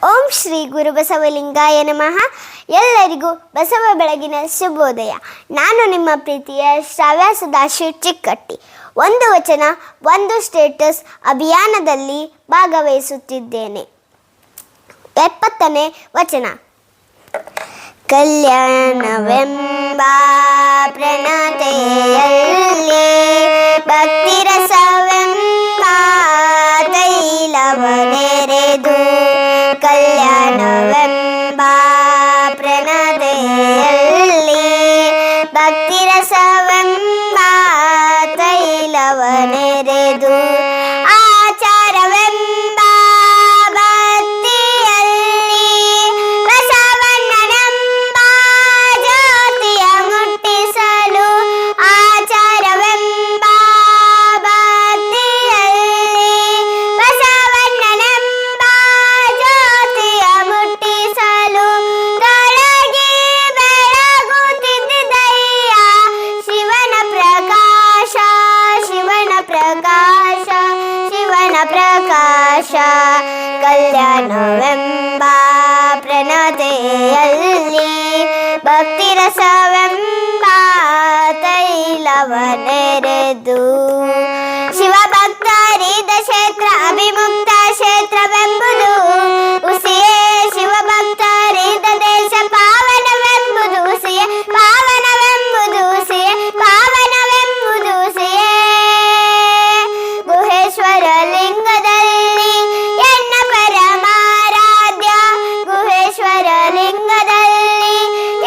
ಓಂ ಶ್ರೀ ಗುರು ಬಸವಲಿಂಗಾಯ ನಮಃ. ಎಲ್ಲರಿಗೂ ಬಸವ ಬೆಳಗಿನ ಶುಭೋದಯ. ನಾನು ನಿಮ್ಮ ಪ್ರೀತಿಯ ಶ್ರಾವ್ಯ ಸದಾಶಿವ್ ಚಿಕ್ಕಟ್ಟಿ. ಒಂದು ವಚನ ಒಂದು ಸ್ಟೇಟಸ್ ಅಭಿಯಾನದಲ್ಲಿ ಭಾಗವಹಿಸುತ್ತಿದ್ದೇನೆ. 70ನೇ ವಚನ. ಕಲ್ಯಾಣವೆಂಬ ಪ್ರಣತೆಯಲ್ಲಿ ಭಕ್ತಿರಸವೆಂಬ ತೈಲವನೆರೆದು, ಕಲ್ಯಾಣವೆಂಬ ಪ್ರಣತೆಯಲ್ಲಿ ಭಕ್ತಿರಸವೆಂಬ ತೈಲವನೆರೆದು, ಆಚಾರವೆಂಬ ಭಕ್ತಿಯಲ್ಲಿ ಬಸವಣ್ಣನೆಂಬ ಜ್ಯೋತಿಯ ಮುಟ್ಟಿಸಲು, ಆಚಾರವೆಂಬ ಭಕ್ತಿಯಲ್ಲಿ ಬಸವಣ್ಣನೆಂಬ ಜ್ಯೋತಿಯ ಮುಟ್ಟಿಸಲು, ತೊಳಗಿ ಬೆಳಗುತ್ತಿದ್ದಯ್ಯ ಶಿವನ ಪ್ರಕಾಶ, ಶಿವನ ಪ್ರಕಾಶ, ಶಿವನ ಪ್ರಕಾಶ. ಕಲ್ಯಾಣವೆಂಬ ಪ್ರಣತೆಯಲ್ಲಿ ಭಕ್ತಿರಸವೆಂಬ ತೈಲವನೆರೆದು, ಶಿವಭಕ್ತರಿದ ಕ್ಷೇತ್ರ ಅಭಿಮುಕ್ತ ಕ್ಷೇತ್ರವೆಂಬುದು ಉಸಿಯೇ, ಶಿವಭಕ್ತರಿದ ದೇಶ ಪಾವನವೆಂಬುದು ಉಸಿಯೇ, ಪಾವನವೆಂಬುದು ಉಸಿಯೇ, ಪಾವನವೆಂಬುದು ಉಸಿಯೇ. ಗುಹೇಶ್ವರ ಲಿಂಗದಲ್ಲಿ ಎನ್ನ ಪರಮಾರಾಧ್ಯ, ಗುಹೇಶ್ವರ ಲಿಂಗದಲ್ಲಿ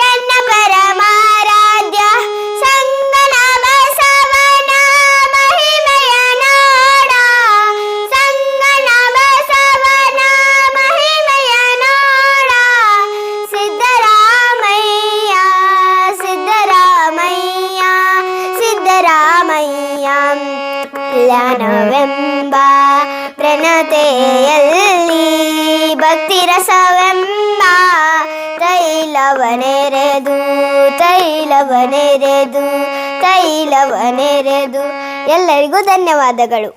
ಎನ್ನ ಪರಮಾರಾಧ್ಯ, ಸಂಗನ ಬಸವನ ಮಹಿಮೆಯ ನೋಡ, ಸಂಗನ ಬಸವನ ಮಹಿಮೆಯ ನೋಡ. ಸಿದ್ದರಾಮಯ್ಯ, ಸಿದ್ದರಾಮಯ್ಯ, ಸಿದ್ದರಾಮಯ್ಯ. ಕಲ್ಯಾಣವೆಂಬ ಪ್ರಣತೆಯಲ್ಲಿ ಭಕ್ತಿರಸವೆಂಬ ತೈಲವನೆರೆದು, ತೈಲವನೆರೆದು, ತೈಲವನೆರೆದು. ಎಲ್ಲರಿಗೂ ಧನ್ಯವಾದಗಳು.